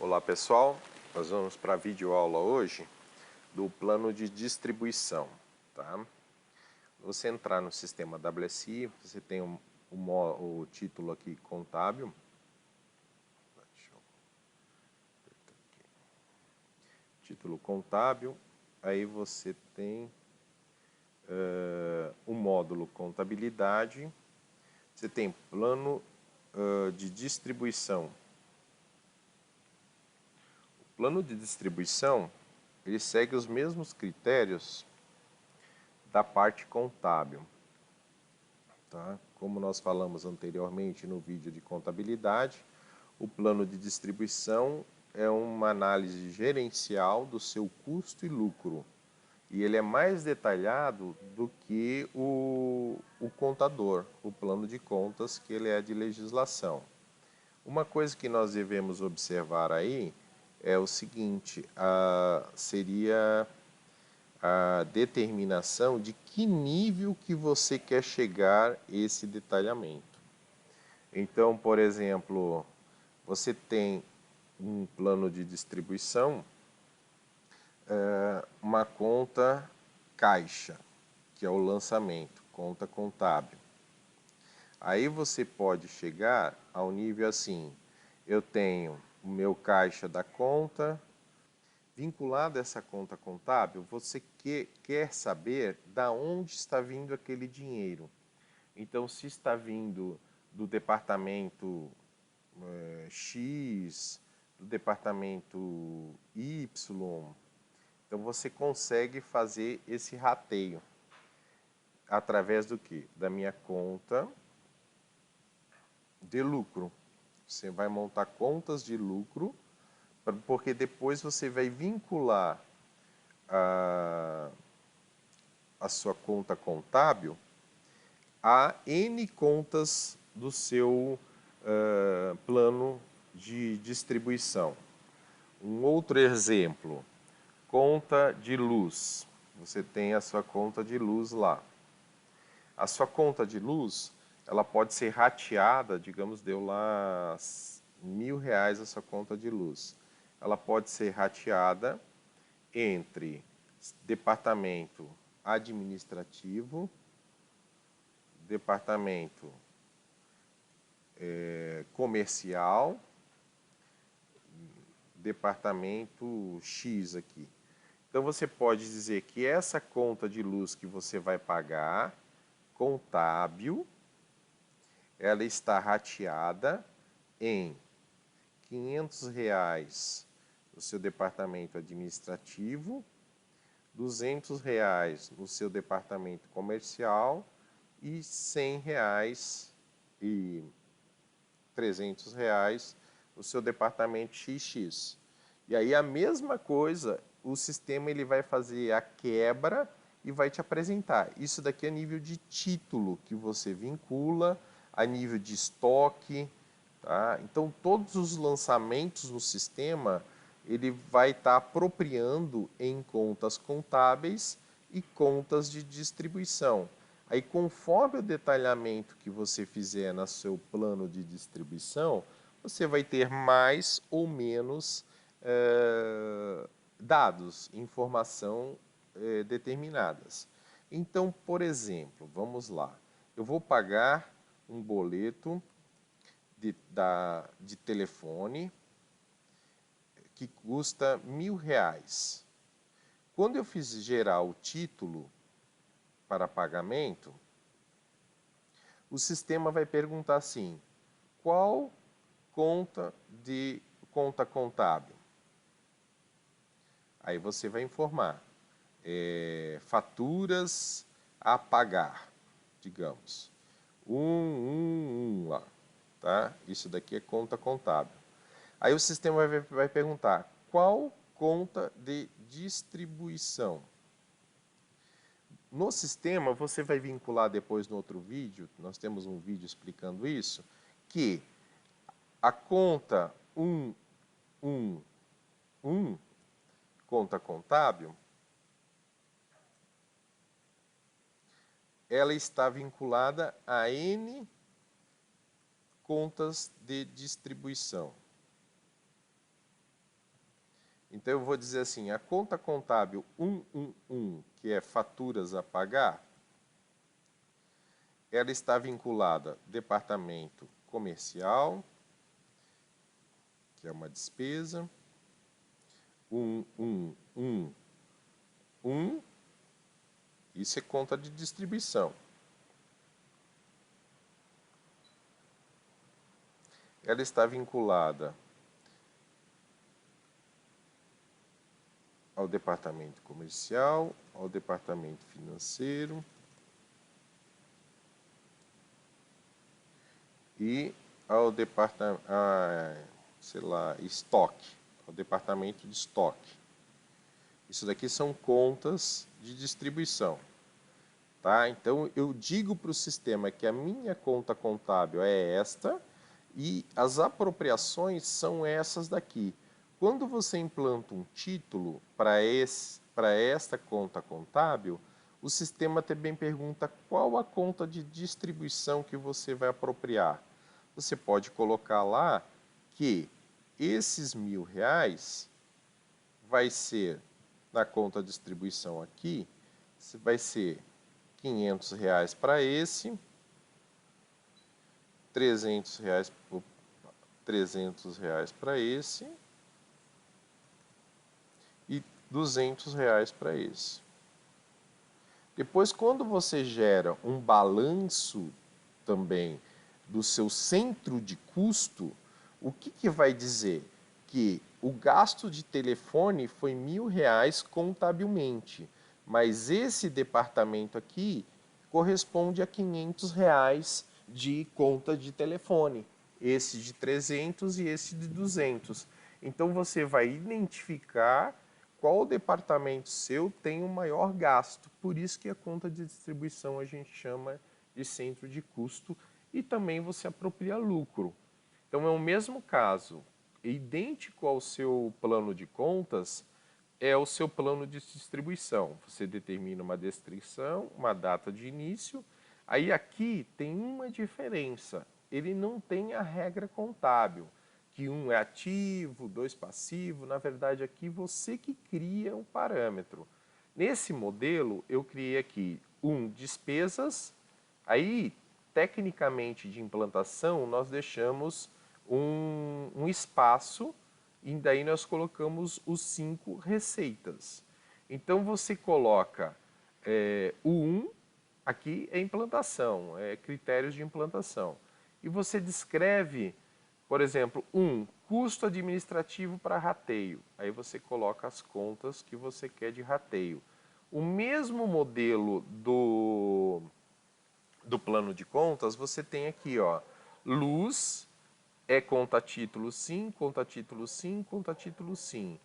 Olá pessoal, nós vamos para a videoaula hoje do plano de distribuição. Tá? Você entrar no sistema WSI, você tem o título aqui contábil. Título contábil, aí você tem o módulo contabilidade, você tem plano de distribuição. O plano de distribuição, ele segue os mesmos critérios da parte contábil. Tá? Como nós falamos anteriormente no vídeo de contabilidade, o plano de distribuição é uma análise gerencial do seu custo e lucro. E ele é mais detalhado do que o contador, o plano de contas, que ele é de legislação. Uma coisa que nós devemos observar aí é o seguinte, seria a determinação de que nível que você quer chegar esse detalhamento. Então, por exemplo, você tem um plano de distribuição, uma conta caixa, que é o lançamento, conta contábil. Aí você pode chegar ao nível assim, eu tenho o meu caixa da conta, vinculado a essa conta contábil, você quer saber da onde está vindo aquele dinheiro. Então, se está vindo do departamento X, do departamento Y, então você consegue fazer esse rateio através do quê? Da minha conta de lucro. Você vai montar contas de lucro, porque depois você vai vincular a sua conta contábil a N contas do seu plano de distribuição. Um outro exemplo, conta de luz. Você tem a sua conta de luz lá. A sua conta de luz, ela pode ser rateada, digamos, deu lá R$ 1.000 a sua conta de luz. Ela pode ser rateada entre departamento administrativo, departamento comercial, departamento X aqui. Então você pode dizer que essa conta de luz que você vai pagar, contábil, ela está rateada em R$ 500 no seu departamento administrativo, R$ 200 no seu departamento comercial e R$ 100 e R$ 300 no seu departamento XX. E aí a mesma coisa, o sistema ele vai fazer a quebra e vai te apresentar. Isso daqui é nível de título que você vincula, a nível de estoque. Tá? Então todos os lançamentos no sistema ele vai estar apropriando em contas contábeis e contas de distribuição. Aí, conforme o detalhamento que você fizer no seu plano de distribuição, você vai ter mais ou menos dados, informação determinadas. Então, por exemplo, vamos lá, eu vou pagar um boleto de telefone que custa R$ 1.000. Quando eu fiz gerar o título para pagamento, o sistema vai perguntar assim, qual conta contábil? Aí você vai informar, faturas a pagar, digamos, 111 lá, tá? Isso daqui é conta contábil. Aí o sistema vai perguntar, qual conta de distribuição? No sistema, você vai vincular depois no outro vídeo, nós temos um vídeo explicando isso, que a conta 111, conta contábil, ela está vinculada a N contas de distribuição. Então, eu vou dizer assim, a conta contábil 111, que é faturas a pagar, ela está vinculada ao departamento comercial, que é uma despesa, 1111, isso é conta de distribuição. Ela está vinculada ao departamento comercial, ao departamento financeiro e ao departamento, estoque, ao departamento de estoque. Isso daqui são contas de distribuição. Tá? Então, eu digo para o sistema que a minha conta contábil é esta e as apropriações são essas daqui. Quando você implanta um título para esta conta contábil, o sistema também pergunta qual a conta de distribuição que você vai apropriar. Você pode colocar lá que esses R$1.000 vai ser, na conta de distribuição aqui, vai ser R$500 para esse, R$300 para esse e R$200 para esse. Depois, quando você gera um balanço também do seu centro de custo, o que vai dizer? Que o gasto de telefone foi R$1.000 contabilmente, mas esse departamento aqui corresponde a R$500 de conta de telefone, esse de 300 e esse de 200. Então você vai identificar qual departamento seu tem o maior gasto. Por isso que a conta de distribuição a gente chama de centro de custo e também você apropria lucro. Então é o mesmo caso, idêntico ao seu plano de contas, é o seu plano de distribuição. Você determina uma descrição, uma data de início. Aí aqui tem uma diferença. Ele não tem a regra contábil, que um é ativo, dois passivo. Na verdade, aqui você que cria o parâmetro. Nesse modelo, eu criei aqui despesas. Aí, tecnicamente de implantação, nós deixamos um espaço e daí nós colocamos os 5 receitas. Então você coloca o 1, aqui é implantação, é critérios de implantação. E você descreve, por exemplo, custo administrativo para rateio. Aí você coloca as contas que você quer de rateio. O mesmo modelo do plano de contas, você tem aqui, ó, luz, é conta título sim, conta título sim, conta título sim.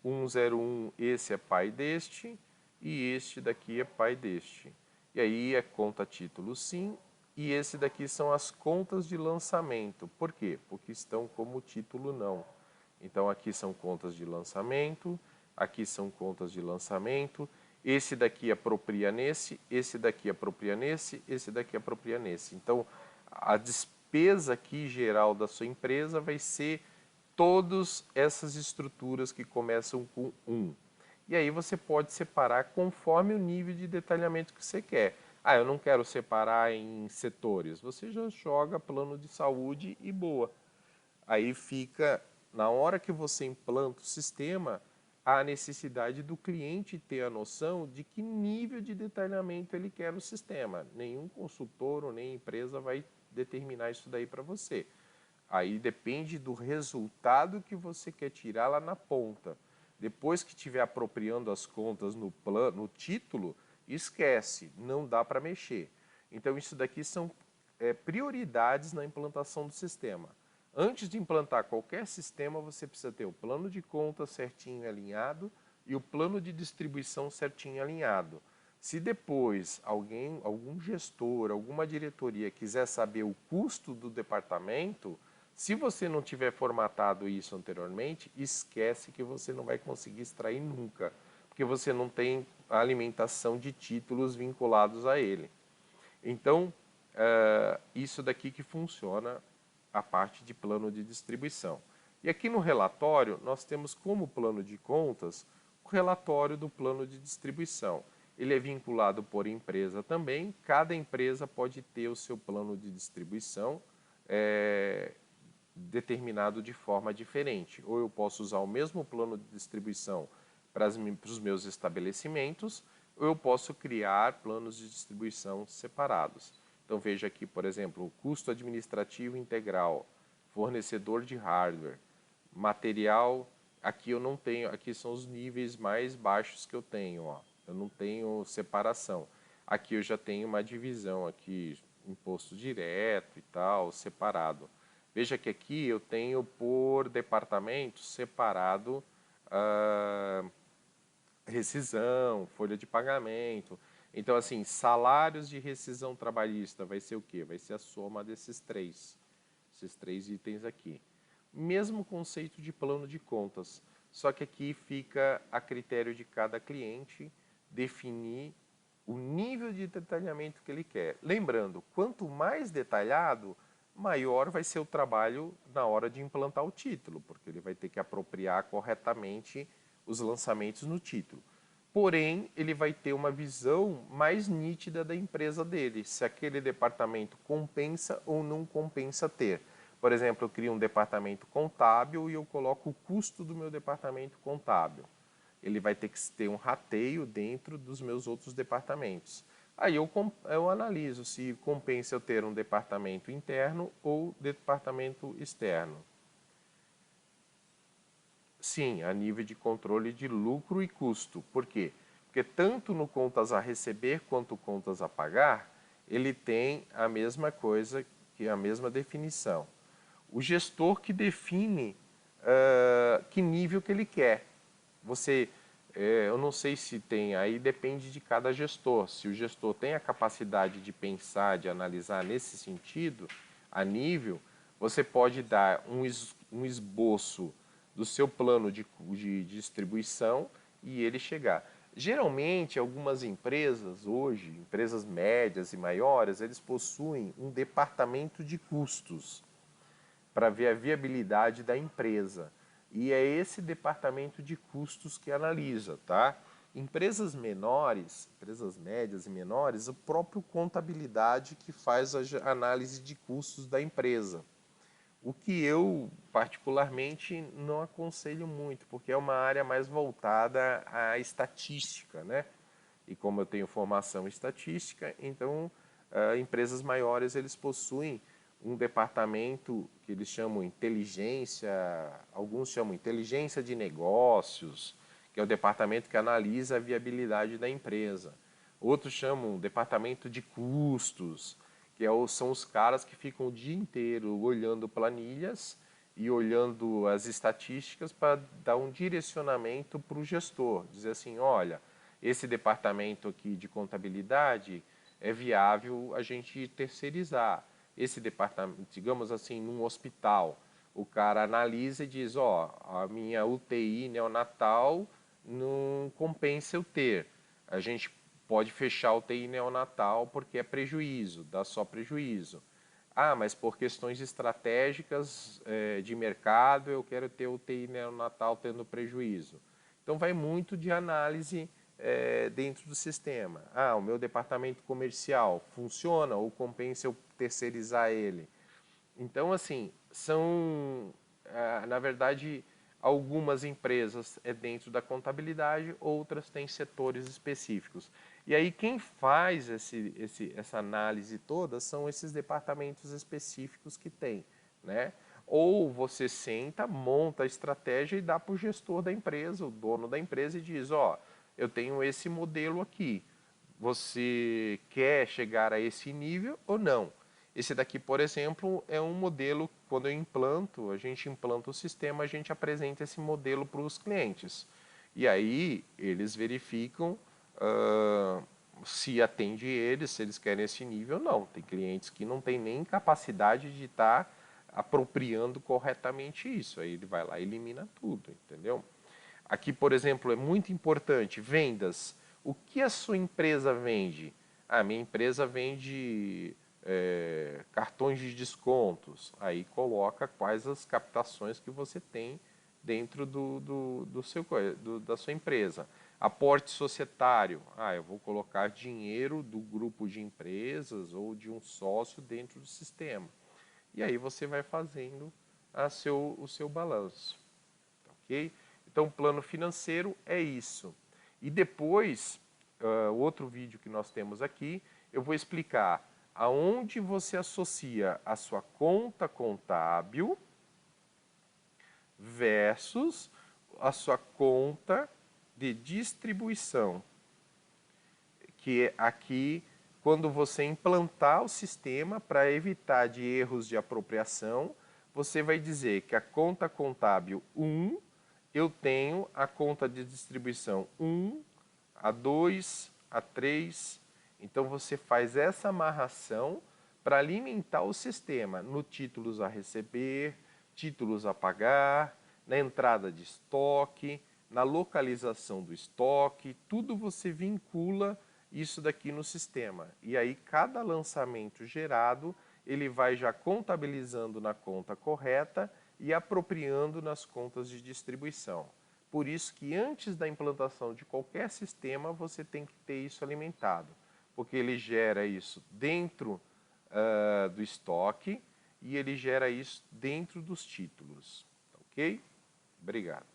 101, esse é pai deste, e este daqui é pai deste. E aí é conta título sim, e esse daqui são as contas de lançamento. Por quê? Porque estão como título não. Então aqui são contas de lançamento, aqui são contas de lançamento, esse daqui apropria nesse, esse daqui apropria nesse, esse daqui apropria nesse. Então a despesa aqui geral da sua empresa vai ser todas essas estruturas que começam com 1. E aí você pode separar conforme o nível de detalhamento que você quer. Ah, eu não quero separar em setores. Você já joga plano de saúde e boa. Aí fica, na hora que você implanta o sistema, a necessidade do cliente ter a noção de que nível de detalhamento ele quer no sistema. Nenhum consultor ou nem empresa vai determinar isso daí para você. Aí depende do resultado que você quer tirar lá na ponta. Depois que estiver apropriando as contas no plano, no título, esquece, não dá para mexer. Então isso daqui são prioridades na implantação do sistema. Antes de implantar qualquer sistema, você precisa ter o plano de conta certinho alinhado e o plano de distribuição certinho alinhado. Se depois algum gestor, alguma diretoria quiser saber o custo do departamento, se você não tiver formatado isso anteriormente, esquece que você não vai conseguir extrair nunca, porque você não tem a alimentação de títulos vinculados a ele. Então, isso daqui que funciona a parte de plano de distribuição. E aqui no relatório, nós temos como plano de contas o relatório do plano de distribuição. Ele é vinculado por empresa também, cada empresa pode ter o seu plano de distribuição determinado de forma diferente. Ou eu posso usar o mesmo plano de distribuição para os meus estabelecimentos, ou eu posso criar planos de distribuição separados. Então veja aqui, por exemplo, o custo administrativo integral, fornecedor de hardware, material, aqui eu não tenho, aqui são os níveis mais baixos que eu tenho, ó. Eu não tenho separação. Aqui eu já tenho uma divisão aqui, imposto direto e tal, separado. Veja que aqui eu tenho por departamento separado rescisão, folha de pagamento. Então, assim, salários de rescisão trabalhista vai ser o quê? Vai ser a soma desses esses três itens aqui. Mesmo conceito de plano de contas, só que aqui fica a critério de cada cliente definir o nível de detalhamento que ele quer. Lembrando, quanto mais detalhado, maior vai ser o trabalho na hora de implantar o título, porque ele vai ter que apropriar corretamente os lançamentos no título. Porém, ele vai ter uma visão mais nítida da empresa dele, se aquele departamento compensa ou não compensa ter. Por exemplo, eu crio um departamento contábil e eu coloco o custo do meu departamento contábil. Ele vai ter que ter um rateio dentro dos meus outros departamentos. Aí eu analiso se compensa eu ter um departamento interno ou departamento externo. Sim, a nível de controle de lucro e custo. Por quê? Porque tanto no contas a receber quanto contas a pagar, ele tem a mesma coisa, que a mesma definição. O gestor que define que nível que ele quer. Você, eu não sei se tem, aí depende de cada gestor. Se o gestor tem a capacidade de pensar, de analisar nesse sentido, a nível, você pode dar um esboço do seu plano de distribuição e ele chegar. Geralmente, algumas empresas hoje, empresas médias e maiores, eles possuem um departamento de custos para ver a viabilidade da empresa. E é esse departamento de custos que analisa, tá? Empresas menores, empresas médias e menores, o próprio contabilidade que faz a análise de custos da empresa. O que eu, particularmente, não aconselho muito, porque é uma área mais voltada à estatística, né? E como eu tenho formação em estatística, então, empresas maiores, eles possuem um departamento que eles chamam inteligência, alguns chamam inteligência de negócios, que é o departamento que analisa a viabilidade da empresa. Outros chamam departamento de custos, que são os caras que ficam o dia inteiro olhando planilhas e olhando as estatísticas para dar um direcionamento para o gestor. Dizer assim, olha, esse departamento aqui de contabilidade é viável a gente terceirizar. Esse departamento, digamos assim, num hospital, o cara analisa e diz, ó, a minha UTI neonatal não compensa eu ter. A gente pode fechar a UTI neonatal porque é prejuízo, dá só prejuízo. Ah, mas por questões estratégicas de mercado eu quero ter UTI neonatal tendo prejuízo. Então vai muito de análise dentro do sistema. Ah, o meu departamento comercial funciona ou compensa eu terceirizar ele? Então, assim, são, na verdade, algumas empresas é dentro da contabilidade, outras têm setores específicos. E aí quem faz essa análise toda são esses departamentos específicos que tem, né? Ou você senta, monta a estratégia e dá para o gestor da empresa, o dono da empresa, e diz, ó, eu tenho esse modelo aqui. Você quer chegar a esse nível ou não? Esse daqui, por exemplo, é um modelo, quando eu implanto, a gente implanta o sistema, a gente apresenta esse modelo para os clientes. E aí eles verificam se atende eles, se eles querem esse nível ou não. Tem clientes que não têm nem capacidade de estar apropriando corretamente isso. Aí ele vai lá e elimina tudo, entendeu? Aqui, por exemplo, é muito importante, vendas. O que a sua empresa vende? Ah, minha empresa vende cartões de descontos, aí coloca quais as captações que você tem dentro da sua empresa. Aporte societário, eu vou colocar dinheiro do grupo de empresas ou de um sócio dentro do sistema. E aí você vai fazendo o seu balanço, ok? Então, plano financeiro é isso. E depois, o outro vídeo que nós temos aqui, eu vou explicar aonde você associa a sua conta contábil versus a sua conta de distribuição, que é aqui quando você implantar o sistema para evitar de erros de apropriação, você vai dizer que a conta contábil 1, eu tenho a conta de distribuição 1, a 2, a 3. Então você faz essa amarração para alimentar o sistema no títulos a receber, títulos a pagar, na entrada de estoque, na localização do estoque, tudo você vincula isso daqui no sistema. E aí cada lançamento gerado, ele vai já contabilizando na conta correta e apropriando nas contas de distribuição. Por isso que antes da implantação de qualquer sistema, você tem que ter isso alimentado, porque ele gera isso dentro do estoque e ele gera isso dentro dos títulos. Ok? Obrigado.